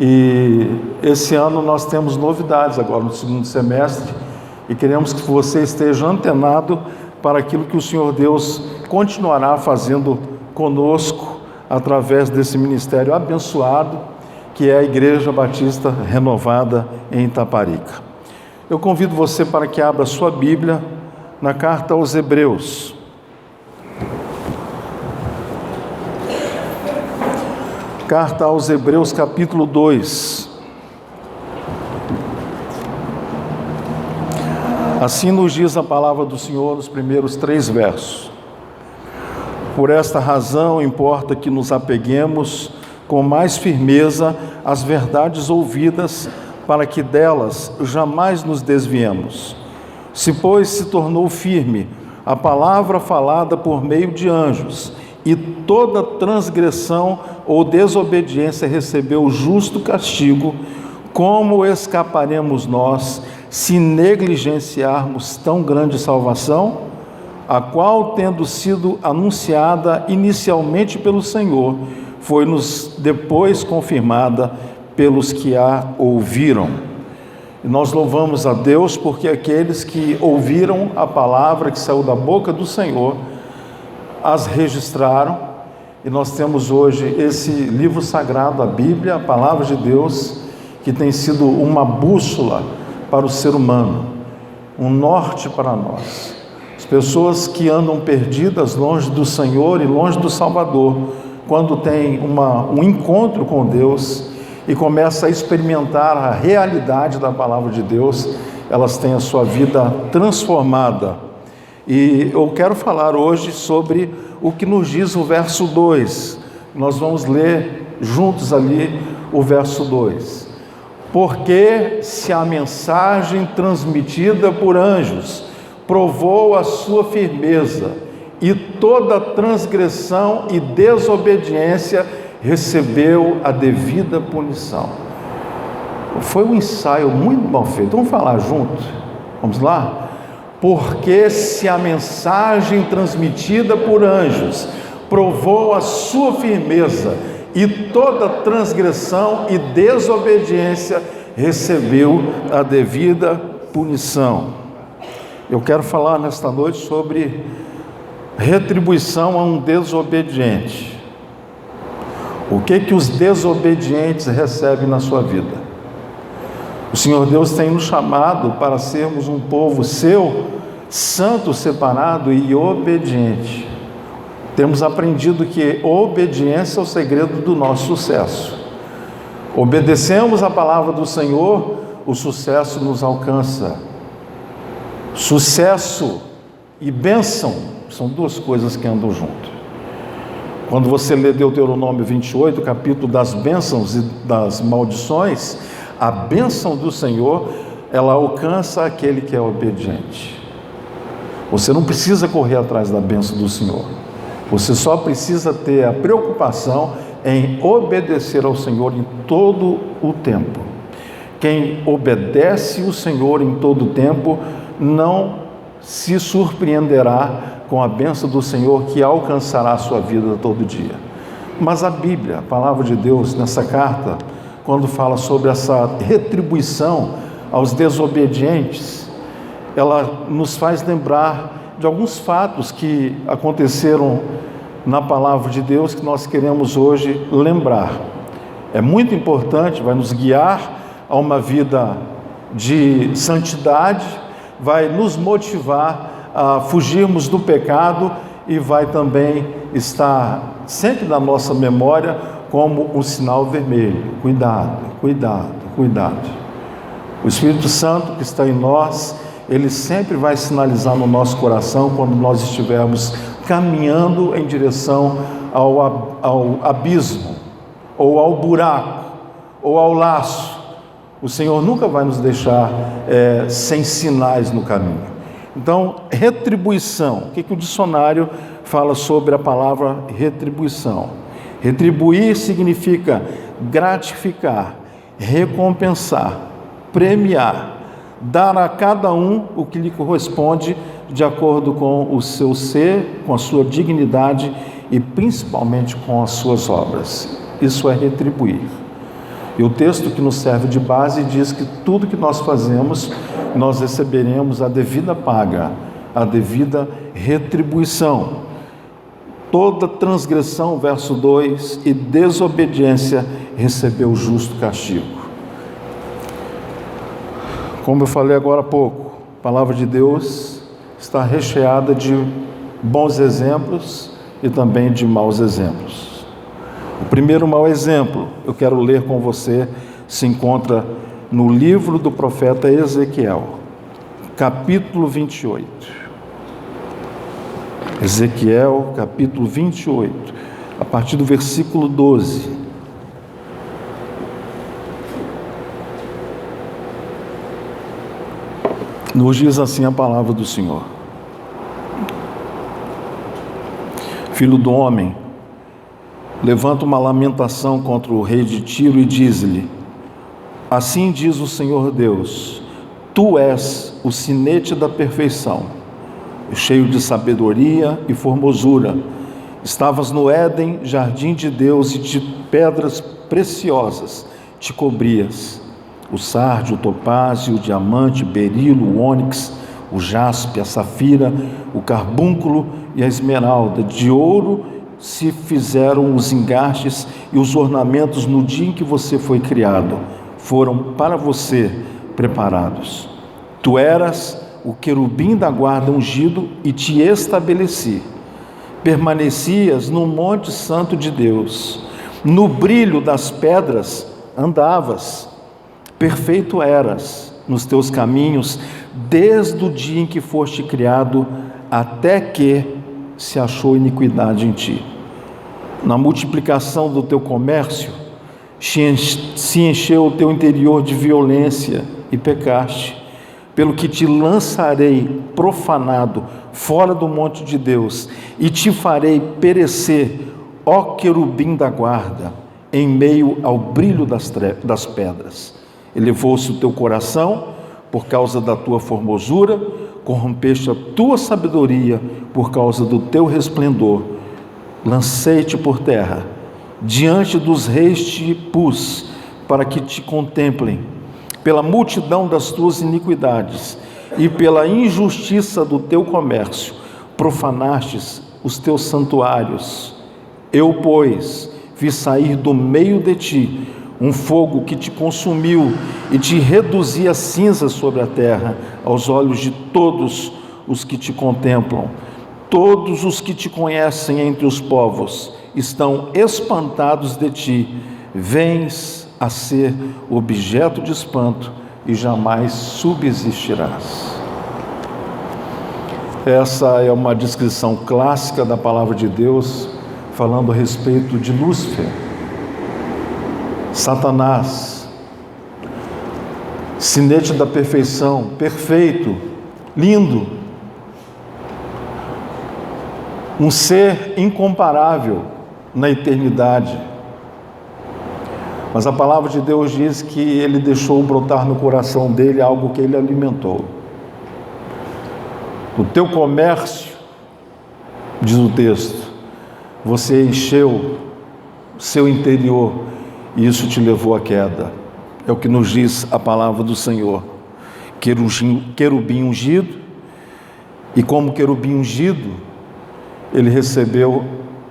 E esse ano nós temos novidades agora no segundo semestre e queremos que você esteja antenado para aquilo que o Senhor Deus continuará fazendo conosco através desse ministério abençoado que é a Igreja Batista Renovada em Itaparica. Eu convido você para que abra sua Bíblia na carta aos Hebreus. Carta aos Hebreus, capítulo 2. Assim nos diz a palavra do Senhor nos primeiros 3 versos. Por esta razão, importa que nos apeguemos com mais firmeza às verdades ouvidas, para que delas jamais nos desviemos. Se, pois, se tornou firme a palavra falada por meio de anjos, e toda transgressão ou desobediência recebeu justo castigo, como escaparemos nós se negligenciarmos tão grande salvação, a qual, tendo sido anunciada inicialmente pelo Senhor, foi-nos depois confirmada pelos que a ouviram. E nós louvamos a Deus porque aqueles que ouviram a palavra que saiu da boca do Senhor, as registraram, e nós temos hoje esse livro sagrado, a Bíblia, a Palavra de Deus, que tem sido uma bússola para o ser humano, um norte para nós. As pessoas que andam perdidas longe do Senhor e longe do Salvador, quando tem um encontro com Deus e começa a experimentar a realidade da Palavra de Deus, elas têm a sua vida transformada. E eu quero falar hoje sobre o que nos diz o verso 2. Nós vamos ler juntos ali o verso 2. Porque se a mensagem transmitida por anjos provou a sua firmeza, e toda transgressão e desobediência recebeu a devida punição. Foi um ensaio muito mal feito. Vamos falar junto? Vamos lá? Porque se a mensagem transmitida por anjos provou a sua firmeza, e toda transgressão e desobediência recebeu a devida punição. Eu quero falar nesta noite sobre retribuição a um desobediente. O que os desobedientes recebem na sua vida? O Senhor Deus tem nos chamado para sermos um povo seu, santo, separado e obediente. Temos aprendido que obediência é o segredo do nosso sucesso. Obedecemos a palavra do Senhor, o sucesso nos alcança. Sucesso e bênção são duas coisas que andam junto. Quando você lê Deuteronômio 28, capítulo das bênçãos e das maldições, a bênção do Senhor, ela alcança aquele que é obediente. Você não precisa correr atrás da bênção do Senhor. Você só precisa ter a preocupação em obedecer ao Senhor em todo o tempo. Quem obedece o Senhor em todo o tempo não se surpreenderá com a bênção do Senhor que alcançará a sua vida todo dia. Mas a Bíblia, a palavra de Deus, nessa carta, quando fala sobre essa retribuição aos desobedientes, ela nos faz lembrar de alguns fatos que aconteceram na palavra de Deus que nós queremos hoje lembrar. É muito importante, vai nos guiar a uma vida de santidade, vai nos motivar a fugirmos do pecado e vai também estar sempre na nossa memória como um sinal vermelho. Cuidado, cuidado, cuidado. O Espírito Santo que está em nós, ele sempre vai sinalizar no nosso coração quando nós estivermos caminhando em direção ao abismo, ou ao buraco, ou ao laço. O Senhor nunca vai nos deixar sem sinais no caminho. Então, retribuição. O que o dicionário fala sobre a palavra retribuição? Retribuir significa gratificar, recompensar, premiar, dar a cada um o que lhe corresponde de acordo com o seu ser, com a sua dignidade e principalmente com as suas obras. Isso é retribuir. E o texto que nos serve de base diz que tudo que nós fazemos, nós receberemos a devida paga, a devida retribuição. Toda transgressão, verso 2, e desobediência recebeu o justo castigo. Como eu falei agora há pouco, a palavra de Deus está recheada de bons exemplos e também de maus exemplos. O primeiro mau exemplo, eu quero ler com você, se encontra no livro do profeta Ezequiel, capítulo 28. Ezequiel, capítulo 28, a partir do versículo 12. Nos diz assim a palavra do Senhor: Filho do homem, levanta uma lamentação contra o rei de Tiro e diz-lhe: assim diz o Senhor Deus, tu és o sinete da perfeição, cheio de sabedoria e formosura. Estavas no Éden, jardim de Deus, e de pedras preciosas te cobrias: o sardio, o topázio, o diamante, o berilo, o ônix, o jaspe, a safira, o carbúnculo e a esmeralda. De ouro se fizeram os engastes e os ornamentos no dia em que você foi criado. Foram para você preparados. Tu eras o querubim da guarda ungido e te estabeleci. Permanecias no monte santo de Deus. No brilho das pedras andavas. Perfeito eras nos teus caminhos, desde o dia em que foste criado, até que se achou iniquidade em ti. Na multiplicação do teu comércio, se encheu o teu interior de violência e pecaste, pelo que te lançarei profanado fora do monte de Deus, e te farei perecer, ó querubim da guarda, em meio ao brilho das pedras. Elevou-se o teu coração por causa da tua formosura, corrompeste a tua sabedoria por causa do teu resplendor. Lancei-te por terra, diante dos reis te pus, para que te contemplem. Pela multidão das tuas iniquidades e pela injustiça do teu comércio, profanastes os teus santuários. Eu, pois, vi sair do meio de ti um fogo que te consumiu e te reduzia cinzas sobre a terra, aos olhos de todos os que te contemplam. Todos os que te conhecem entre os povos estão espantados de ti. Vens a ser objeto de espanto e jamais subsistirás. Essa é uma descrição clássica da palavra de Deus, falando a respeito de Lúcifer, Satanás, sinete da perfeição, perfeito, lindo, um ser incomparável na eternidade. Mas a palavra de Deus diz que ele deixou brotar no coração dele algo que ele alimentou. O teu comércio, diz o texto, você encheu o seu interior e isso te levou à queda. É o que nos diz a palavra do Senhor. Querubim ungido, e como querubim ungido, ele recebeu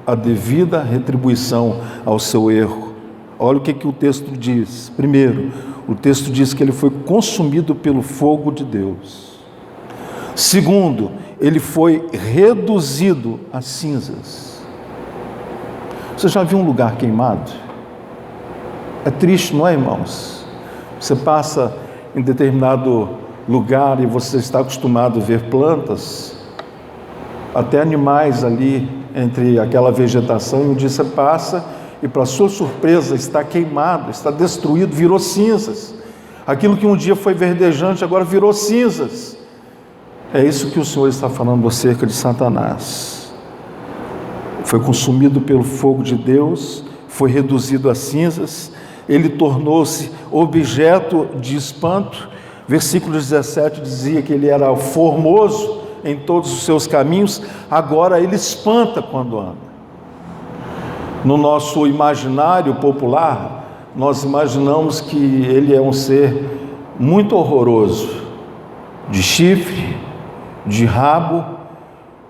a devida retribuição ao seu erro. Olha o que o texto diz. Primeiro, o texto diz que ele foi consumido pelo fogo de Deus. Segundo, ele foi reduzido a cinzas. Você já viu um lugar queimado? É triste, não é, irmãos? Você passa em determinado lugar e você está acostumado a ver plantas, até animais ali entre aquela vegetação, e um dia você passa e, para sua surpresa, está queimado, está destruído, virou cinzas. Aquilo que um dia foi verdejante agora virou cinzas. É isso que o Senhor está falando acerca de Satanás. Foi consumido pelo fogo de Deus, foi reduzido a cinzas, ele tornou-se objeto de espanto. Versículo 17 dizia que ele era formoso em todos os seus caminhos, agora ele espanta quando anda. No nosso imaginário popular, nós imaginamos que ele é um ser muito horroroso, de chifre, de rabo,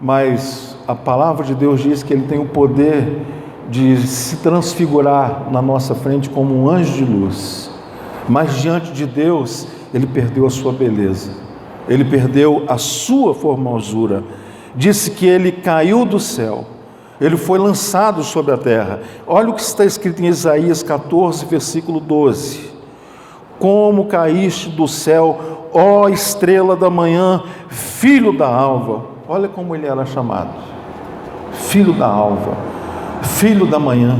mas a palavra de Deus diz que ele tem o poder de se transfigurar na nossa frente como um anjo de luz. Mas diante de Deus, ele perdeu a sua beleza, ele perdeu a sua formosura. Disse que ele caiu do céu, ele foi lançado sobre a terra. Olha o que está escrito em Isaías 14, versículo 12. Como caíste do céu, ó estrela da manhã, filho da alva. Olha como ele era chamado, filho da alva, filho da manhã.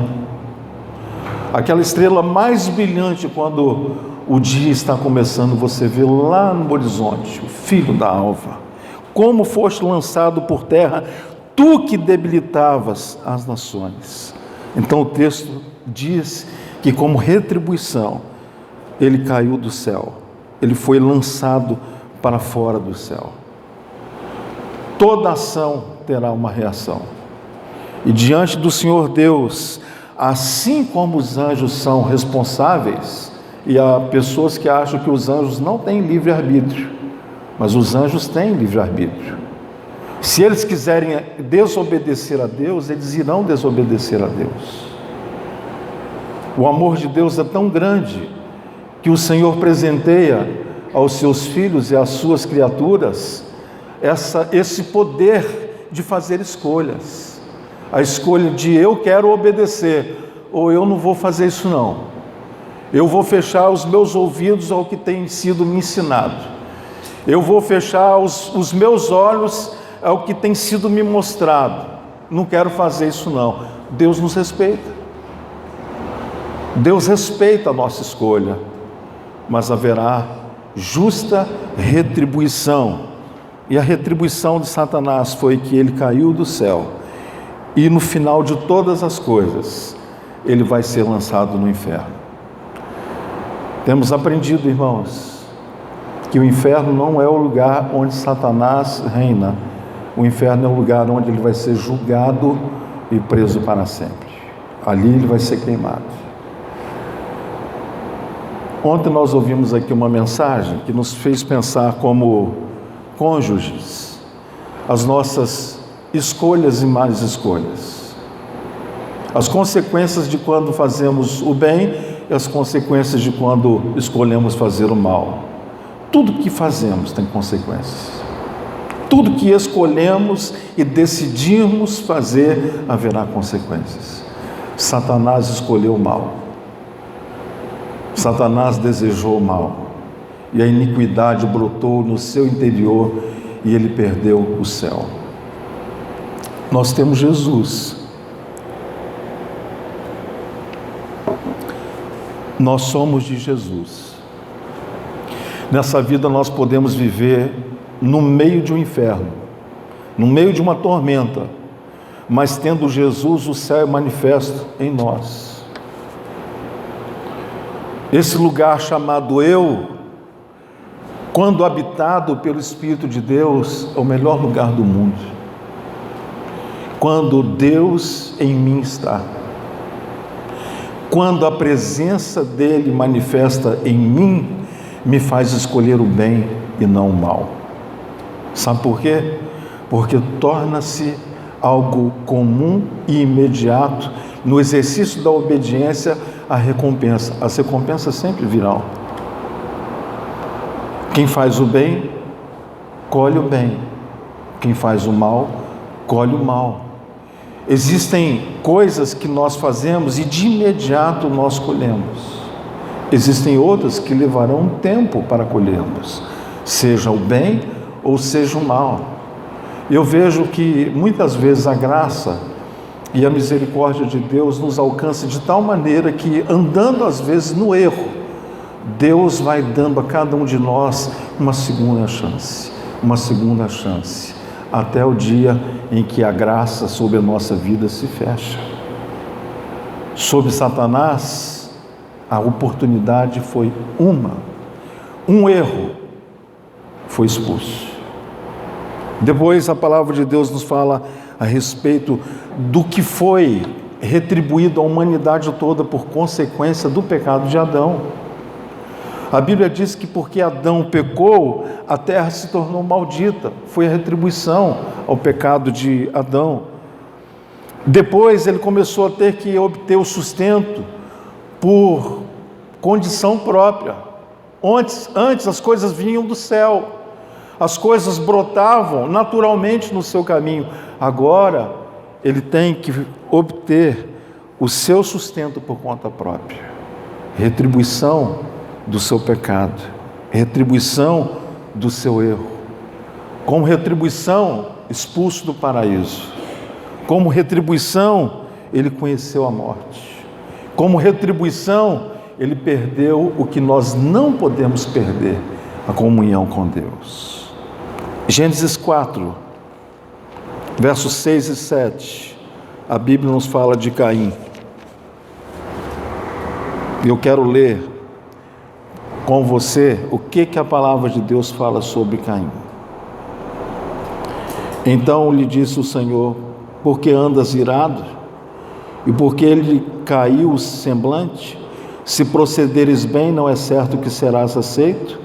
Aquela estrela mais brilhante quando o dia está começando, você vê lá no horizonte, o filho da alva. Como foste lançado por terra, tu que debilitavas as nações. Então o texto diz que como retribuição, ele caiu do céu, ele foi lançado para fora do céu. Toda ação terá uma reação. E diante do Senhor Deus, assim como os anjos são responsáveis, e há pessoas que acham que os anjos não têm livre-arbítrio, mas os anjos têm livre-arbítrio. Se eles quiserem desobedecer a Deus, eles irão desobedecer a Deus. O amor de Deus é tão grande que o Senhor presenteia aos seus filhos e às suas criaturas esse poder de fazer escolhas. A escolha de eu quero obedecer, ou eu não vou fazer isso não. Eu vou fechar os meus ouvidos ao que tem sido me ensinado. Eu vou fechar os meus olhos ao que tem sido me mostrado. Não quero fazer isso não. Deus nos respeita. Deus respeita a nossa escolha, mas haverá justa retribuição. E a retribuição de Satanás foi que ele caiu do céu. E no final de todas as coisas, ele vai ser lançado no inferno. Temos aprendido, irmãos, que o inferno não é o lugar onde Satanás reina. O inferno é o lugar onde ele vai ser julgado e preso para sempre. Ali ele vai ser queimado. Ontem nós ouvimos aqui uma mensagem que nos fez pensar como cônjuges, as nossas escolhas e más escolhas, as consequências de quando fazemos o bem e as consequências de quando escolhemos fazer o mal. Tudo que fazemos tem consequências. Tudo que escolhemos e decidimos fazer haverá consequências. Satanás escolheu o mal. Satanás desejou o mal. E a iniquidade brotou no seu interior e ele perdeu o céu. Nós temos Jesus. Nós somos de Jesus. Nessa vida nós podemos viver no meio de um inferno, no meio de uma tormenta, mas tendo Jesus, o céu é manifesto em nós. Esse lugar chamado eu, quando habitado pelo Espírito de Deus, é o melhor lugar do mundo. Quando Deus em mim está, quando a presença dele manifesta em mim, me faz escolher o bem e não o mal. Sabe por quê? Porque torna-se algo comum e imediato no exercício da obediência a recompensa. As recompensas sempre virão. Quem faz o bem, colhe o bem. Quem faz o mal, colhe o mal. Existem coisas que nós fazemos e de imediato nós colhemos. Existem outras que levarão um tempo para colhermos, seja o bem ou seja o mal. Eu vejo que muitas vezes a graça e a misericórdia de Deus nos alcança de tal maneira que, andando às vezes no erro, Deus vai dando a cada um de nós uma segunda chance, até o dia em que a graça sobre a nossa vida se fecha. Sobre Satanás, a oportunidade foi um erro, foi expulso. Depois a palavra de Deus nos fala a respeito do que foi retribuído à humanidade toda por consequência do pecado de Adão. A Bíblia diz que porque Adão pecou, a terra se tornou maldita. Foi a retribuição ao pecado de Adão. Depois ele começou a ter que obter o sustento por condição própria. Antes as coisas vinham do céu, as coisas brotavam naturalmente no seu caminho. Agora ele tem que obter o seu sustento por conta própria. Retribuição do seu pecado, retribuição do seu erro. Como retribuição, expulso do paraíso. Como retribuição, ele conheceu a morte. Como retribuição, ele perdeu o que nós não podemos perder, a comunhão com Deus. Gênesis 4, versos 6 e 7, a Bíblia nos fala de Caim. Eu quero ler com você o que a palavra de Deus fala sobre Caim. Então lhe disse o Senhor: por que andas irado? E por que lhe caiu o semblante? Se procederes bem, não é certo que serás aceito?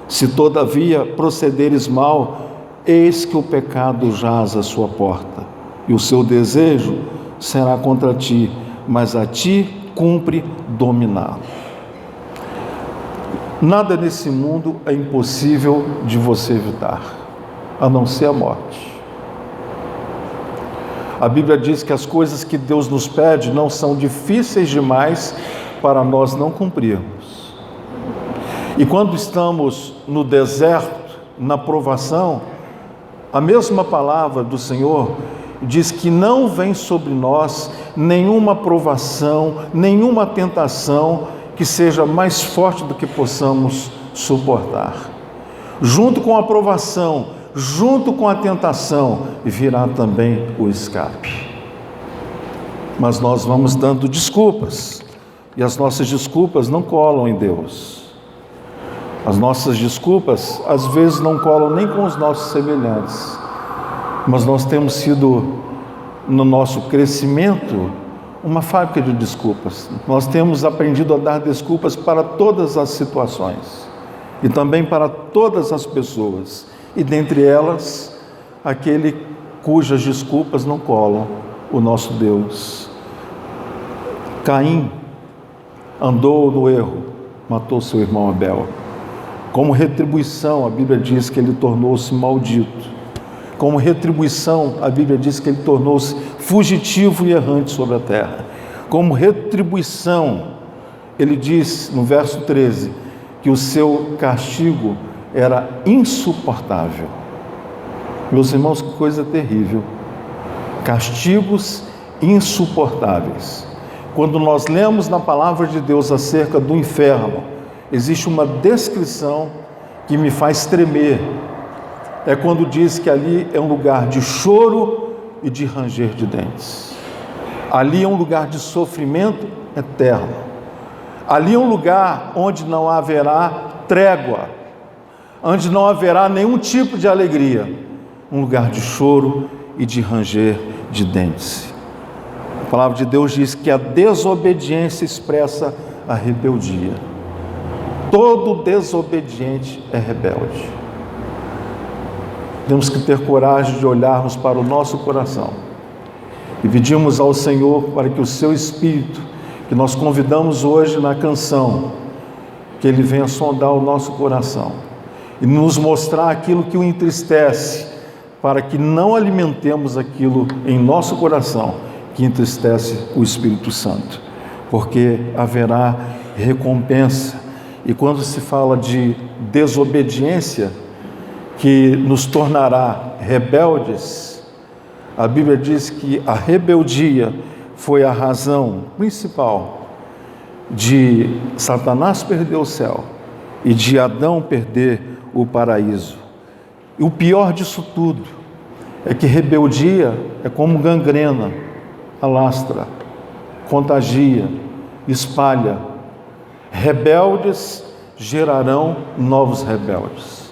Se todavia procederes mal, eis que o pecado jaz à sua porta, e o seu desejo será contra ti, mas a ti cumpre dominá-lo. Nada nesse mundo é impossível de você evitar, a não ser a morte. A Bíblia diz que as coisas que Deus nos pede não são difíceis demais para nós não cumprirmos. E quando estamos no deserto, na provação, a mesma palavra do Senhor diz que não vem sobre nós nenhuma provação, nenhuma tentação que seja mais forte do que possamos suportar. Junto com a provação, junto com a tentação, virá também o escape. Mas nós vamos dando desculpas, e as nossas desculpas não colam em Deus. As nossas desculpas, às vezes, não colam nem com os nossos semelhantes, mas nós temos sido, no nosso crescimento, uma fábrica de desculpas. Nós temos aprendido a dar desculpas para todas as situações, e também para todas as pessoas, e dentre elas, aquele cujas desculpas não colam, o nosso Deus. Caim andou no erro, matou seu irmão Abel. Como retribuição, a Bíblia diz que ele tornou-se maldito. Como retribuição, a Bíblia diz que ele tornou-se fugitivo e errante sobre a terra. Como retribuição, ele diz no verso 13, que o seu castigo era insuportável. Meus irmãos, que coisa terrível. Castigos insuportáveis. Quando nós lemos na palavra de Deus acerca do inferno, existe uma descrição que me faz tremer. É quando diz que ali é um lugar de choro e de ranger de dentes. Ali é um lugar de sofrimento eterno. Ali é um lugar onde não haverá trégua, onde não haverá nenhum tipo de alegria. Um lugar de choro e de ranger de dentes. A palavra de Deus diz que a desobediência expressa a rebeldia. Todo desobediente é rebelde. Temos que ter coragem de olharmos para o nosso coração e pedimos ao Senhor para que o seu Espírito, que nós convidamos hoje na canção, que Ele venha sondar o nosso coração e nos mostrar aquilo que o entristece, para que não alimentemos aquilo em nosso coração que entristece o Espírito Santo, porque haverá recompensa. E quando se fala de desobediência, que nos tornará rebeldes, a Bíblia diz que a rebeldia foi a razão principal de Satanás perder o céu e de Adão perder o paraíso. E o pior disso tudo é que rebeldia é como gangrena, alastra, contagia, espalha. Rebeldes gerarão novos rebeldes.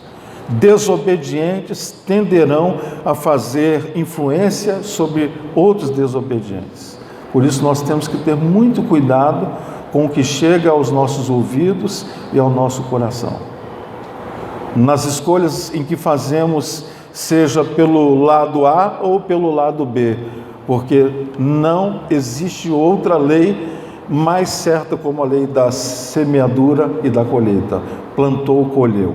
Desobedientes tenderão a fazer influência sobre outros desobedientes. Por isso nós temos que ter muito cuidado com o que chega aos nossos ouvidos e ao nosso coração. Nas escolhas em que fazemos, seja pelo lado A ou pelo lado B, porque não existe outra lei mais certa como a lei da semeadura e da colheita. Plantou, colheu.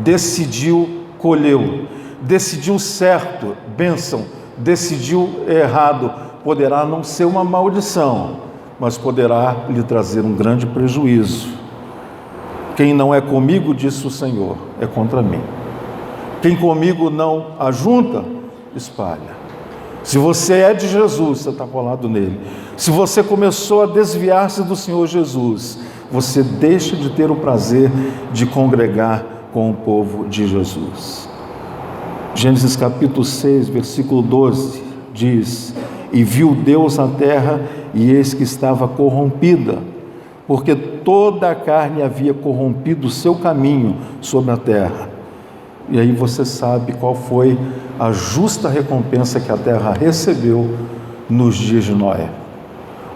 Decidiu, colheu. Decidiu certo, bênção. Decidiu errado, poderá não ser uma maldição, mas poderá lhe trazer um grande prejuízo. Quem não é comigo, disse o Senhor, é contra mim. Quem comigo não ajunta, espalha. Se você é de Jesus, você está colado nele. Se você começou a desviar-se do Senhor Jesus, você deixa de ter o prazer de congregar com o povo de Jesus. Gênesis capítulo 6, versículo 12, diz: E viu Deus a terra, e eis que estava corrompida, porque toda a carne havia corrompido o seu caminho sobre a terra. E aí você sabe qual foi a justa recompensa que a terra recebeu nos dias de Noé.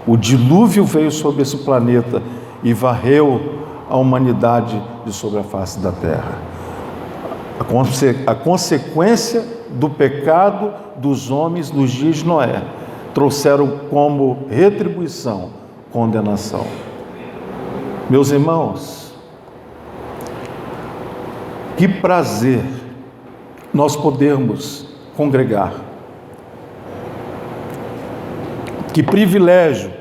O dilúvio veio sobre esse planeta e varreu a humanidade de sobre a face da terra. A consequência do pecado dos homens nos dias de Noé trouxeram como retribuição condenação. Meus irmãos, que prazer nós podermos congregar. Que privilégio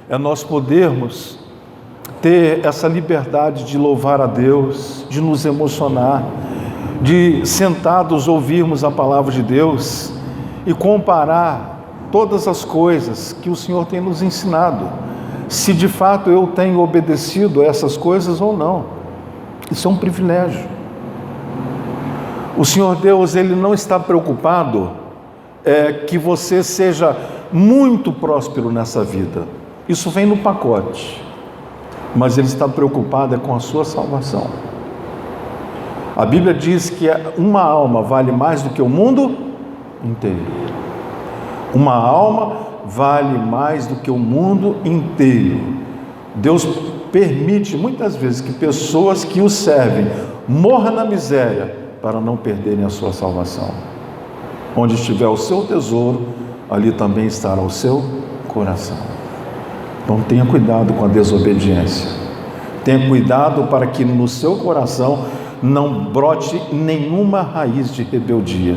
é nós podermos ter essa liberdade de louvar a Deus, de nos emocionar, de sentados ouvirmos a palavra de Deus e comparar todas as coisas que o Senhor tem nos ensinado, se de fato eu tenho obedecido a essas coisas ou não. Isso é um privilégio. O Senhor Deus, Ele não está preocupado que você seja muito próspero nessa vida. Isso vem no pacote. Mas Ele está preocupado com a sua salvação. A Bíblia diz que uma alma vale mais do que o mundo inteiro. Uma alma vale mais do que o mundo inteiro. Deus permite muitas vezes que pessoas que o servem morram na miséria para não perderem a sua salvação. Onde estiver o seu tesouro, ali também estará o seu coração. Então tenha cuidado com a desobediência. Tenha cuidado para que no seu coração não brote nenhuma raiz de rebeldia,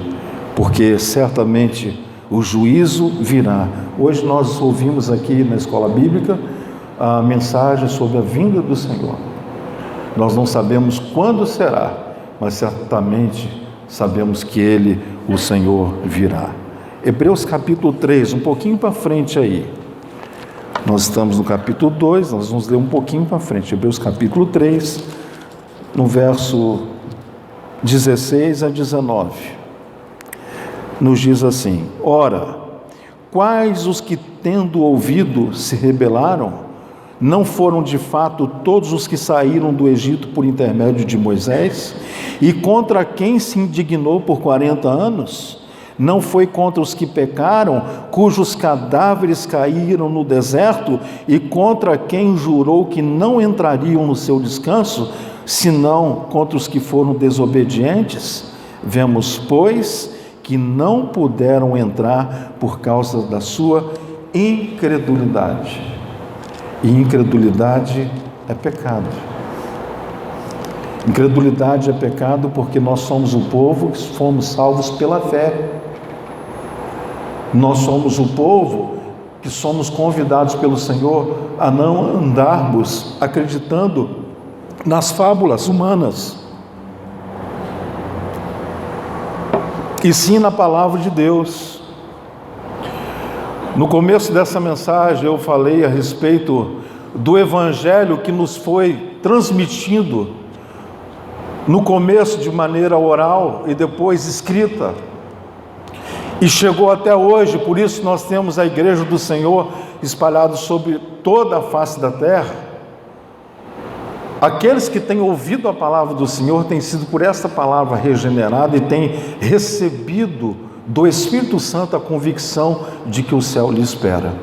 porque certamente o juízo virá. Hoje nós ouvimos aqui na escola bíblica a mensagem sobre a vinda do Senhor. Nós não sabemos quando será, mas certamente sabemos que Ele, o Senhor, virá. Hebreus capítulo 3, um pouquinho para frente aí. Nós estamos no capítulo 2, nós vamos ler um pouquinho para frente. Hebreus capítulo 3, no verso 16 a 19. Nos diz assim: Ora, quais os que tendo ouvido se rebelaram? Não foram de fato todos os que saíram do Egito por intermédio de Moisés? E contra quem se indignou por 40 anos? Não foi contra os que pecaram, cujos cadáveres caíram no deserto, e contra quem jurou que não entrariam no seu descanso, senão contra os que foram desobedientes? Vemos, pois, que não puderam entrar por causa da sua incredulidade. E incredulidade é pecado. Incredulidade é pecado porque nós somos o povo que fomos salvos pela fé. Nós somos o povo que somos convidados pelo Senhor a não andarmos acreditando nas fábulas humanas, e sim na palavra de Deus. No começo dessa mensagem eu falei a respeito do evangelho que nos foi transmitido no começo de maneira oral e depois escrita, e chegou até hoje. Por isso nós temos a igreja do Senhor espalhada sobre toda a face da terra. Aqueles que têm ouvido a palavra do Senhor têm sido por esta palavra regenerado e têm recebido do Espírito Santo a convicção de que o céu lhe espera.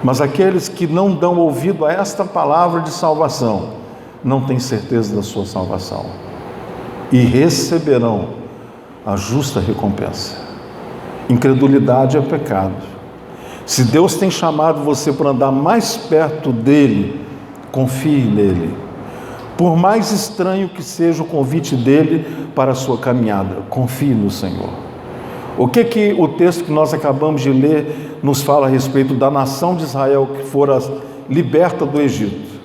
Mas aqueles que não dão ouvido a esta palavra de salvação, não têm certeza da sua salvação e receberão a justa recompensa. Incredulidade é pecado. Se Deus tem chamado você para andar mais perto dele, confie nele. Por mais estranho que seja o convite dele para a sua caminhada, confie no Senhor. O que o texto que nós acabamos de ler nos fala a respeito da nação de Israel que fora liberta do Egito?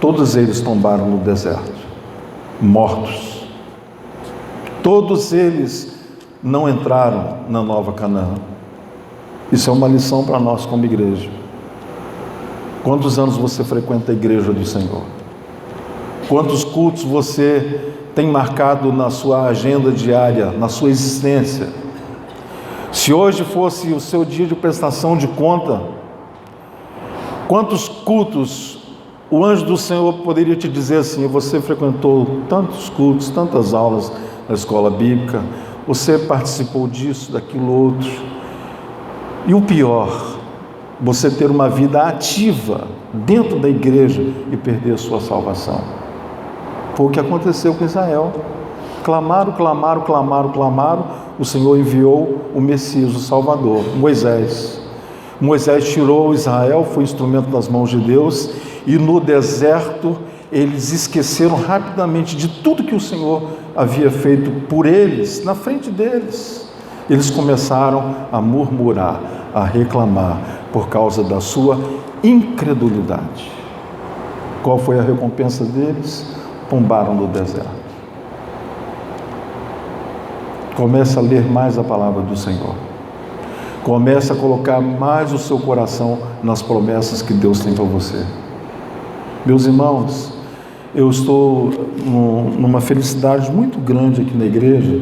Todos eles tombaram no deserto, mortos. Todos eles não entraram na Nova Canaã. Isso é uma lição para nós como igreja. Quantos anos você frequenta a igreja do Senhor? Quantos cultos você tem marcado na sua agenda diária, na sua existência? Se hoje fosse o seu dia de prestação de conta, quantos cultos o anjo do Senhor poderia te dizer assim: você frequentou tantos cultos, tantas aulas na escola bíblica, você participou disso, daquilo outro. E o pior, você ter uma vida ativa dentro da igreja e perder a sua salvação. Foi o que aconteceu com Israel. Clamaram, o Senhor enviou o Messias, o Salvador, Moisés. Moisés tirou Israel, foi instrumento das mãos de Deus, e no deserto eles esqueceram rapidamente de tudo que o Senhor havia feito por eles, na frente deles. Eles começaram a murmurar, a reclamar, por causa da sua incredulidade. Qual foi a recompensa deles? Tombaram no deserto. Comece a ler mais a palavra do Senhor. Comece a colocar mais o seu coração nas promessas que Deus tem para você. Meus irmãos, eu estou numa felicidade muito grande aqui na igreja,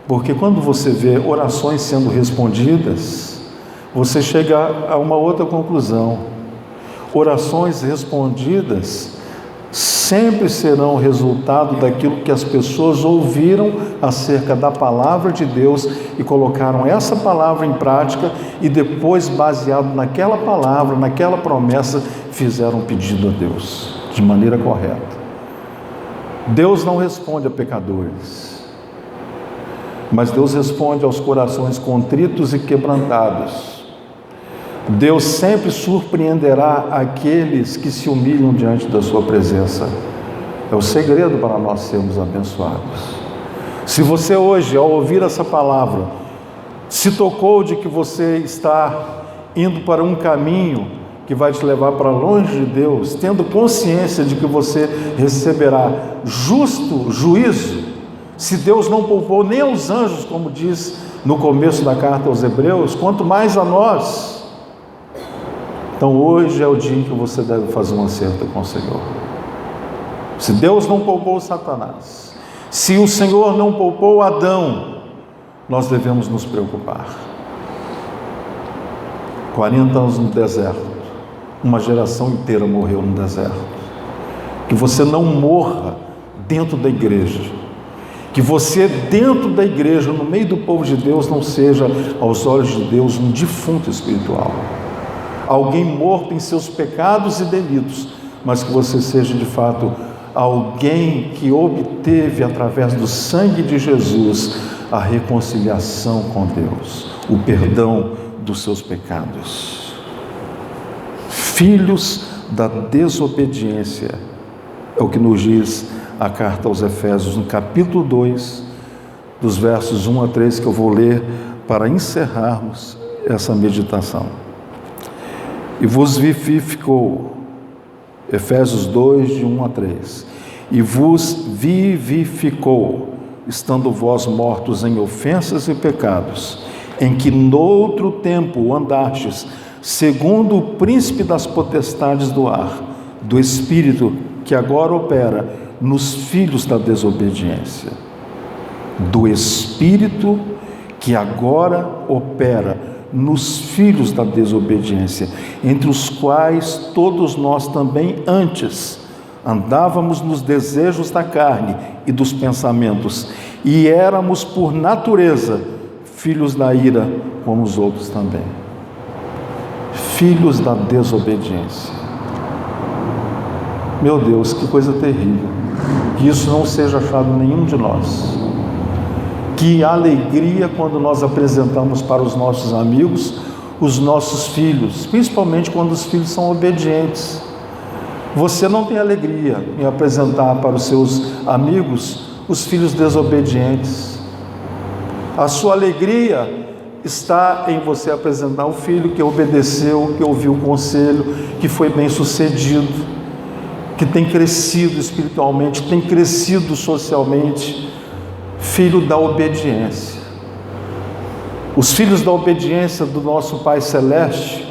porque quando você vê orações sendo respondidas, você chega a uma outra conclusão. Orações respondidas sempre serão resultado daquilo que as pessoas ouviram acerca da palavra de Deus e colocaram essa palavra em prática e depois, baseado naquela palavra, naquela promessa, fizeram um pedido a Deus de maneira correta. Deus não responde a pecadores, mas Deus responde aos corações contritos e quebrantados. Deus sempre surpreenderá aqueles que se humilham diante da sua presença. É o segredo para nós sermos abençoados. Se você hoje, ao ouvir essa palavra, se tocou de que você está indo para um caminho que vai te levar para longe de Deus, tendo consciência de que você receberá justo juízo, se Deus não poupou nem aos anjos, como diz no começo da carta aos Hebreus, quanto mais a nós. Então hoje é o dia em que você deve fazer um acerto com o Senhor. Se Deus não poupou Satanás, se o Senhor não poupou Adão, nós devemos nos preocupar. 40 anos no deserto, uma geração inteira morreu no deserto. Que você não morra dentro da igreja, que você dentro da igreja, no meio do povo de Deus, não seja aos olhos de Deus um defunto espiritual, alguém morto em seus pecados e delitos, mas que você seja de fato alguém que obteve através do sangue de Jesus a reconciliação com Deus, o perdão dos seus pecados. Filhos da desobediência, é o que nos diz a carta aos Efésios, no capítulo 2, dos versos 1 a 3, que eu vou ler para encerrarmos essa meditação. E vos vivificou, Efésios 2, de 1 a 3, e vos vivificou, estando vós mortos em ofensas e pecados, em que noutro tempo andastes, segundo o príncipe das potestades do ar, do espírito que agora opera nos filhos da desobediência. Do espírito que agora opera nos filhos da desobediência, entre os quais todos nós também antes andávamos nos desejos da carne e dos pensamentos, e éramos por natureza filhos da ira, como os outros também. filhos da desobediência. Meu Deus, que coisa terrível. Que isso não seja achado em nenhum de nós. Que alegria quando nós apresentamos para os nossos amigos os nossos filhos, principalmente quando os filhos são obedientes. Você não tem alegria em apresentar para os seus amigos os filhos desobedientes. A sua alegria está em você apresentar o filho que obedeceu, que ouviu o conselho, que foi bem sucedido, que tem crescido espiritualmente, tem crescido socialmente, filho da obediência. Os filhos da obediência do nosso Pai Celeste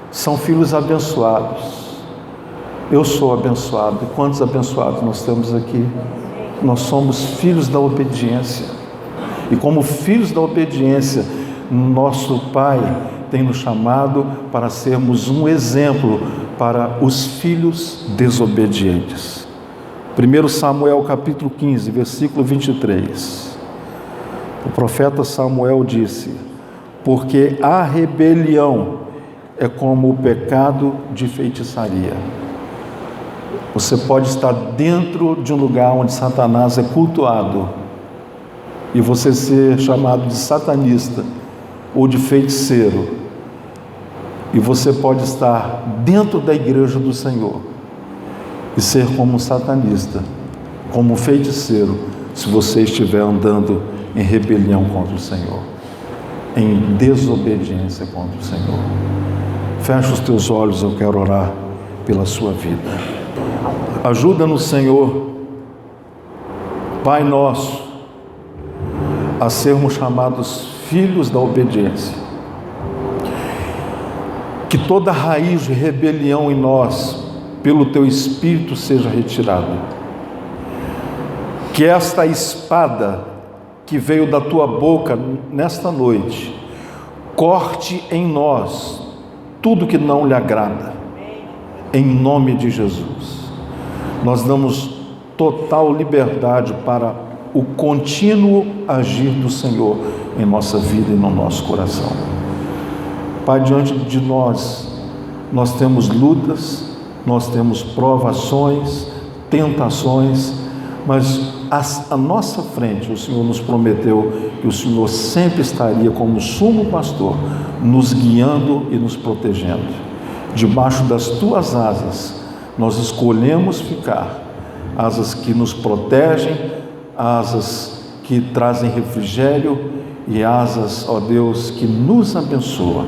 são filhos abençoados. Eu sou abençoado. E quantos abençoados nós temos aqui? Nós somos filhos da obediência. E como filhos da obediência, nosso Pai tem nos chamado para sermos um exemplo para os filhos desobedientes. 1 Samuel capítulo 15, versículo 23. O profeta Samuel disse: porque a rebelião é como o pecado de feitiçaria. Você pode estar dentro de um lugar onde Satanás é cultuado e você ser chamado de satanista ou de feiticeiro, e você pode estar dentro da igreja do Senhor e ser como um satanista, como um feiticeiro, se você estiver andando em rebelião contra o Senhor, em desobediência contra o Senhor. Fecha os teus olhos, eu quero orar pela sua vida. Ajuda-nos, Senhor, Pai nosso, a sermos chamados filhos da obediência. Que toda raiz de rebelião em nós, pelo Teu Espírito, seja retirada. Que esta espada que veio da Tua boca nesta noite, corte em nós tudo que não lhe agrada, em nome de Jesus. Nós damos total liberdade para o contínuo agir do Senhor em nossa vida e no nosso coração. Pai, diante de nós temos lutas, nós temos provações, tentações, mas à nossa frente o Senhor nos prometeu que o Senhor sempre estaria como sumo pastor, nos guiando e nos protegendo. Debaixo das Tuas asas nós escolhemos ficar, asas que nos protegem, asas que trazem refrigério e asas, ó Deus, que nos abençoa.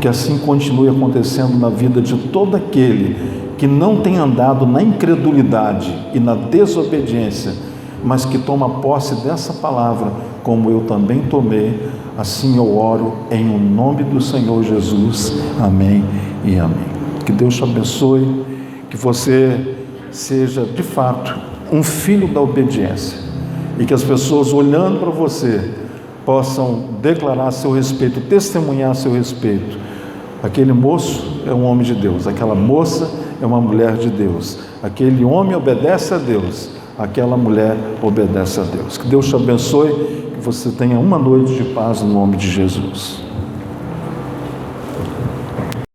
Que assim continue acontecendo na vida de todo aquele que não tem andado na incredulidade e na desobediência, mas que toma posse dessa palavra, como eu também tomei. Assim eu oro em o nome do Senhor Jesus. Amém e amém. Que Deus te abençoe, que você seja de fato um filho da obediência e que as pessoas olhando para você possam declarar a seu respeito, testemunhar a seu respeito. Aquele moço é um homem de Deus, aquela moça é uma mulher de Deus, aquele homem obedece a Deus, aquela mulher obedece a Deus. Que Deus te abençoe, que você tenha uma noite de paz no nome de Jesus.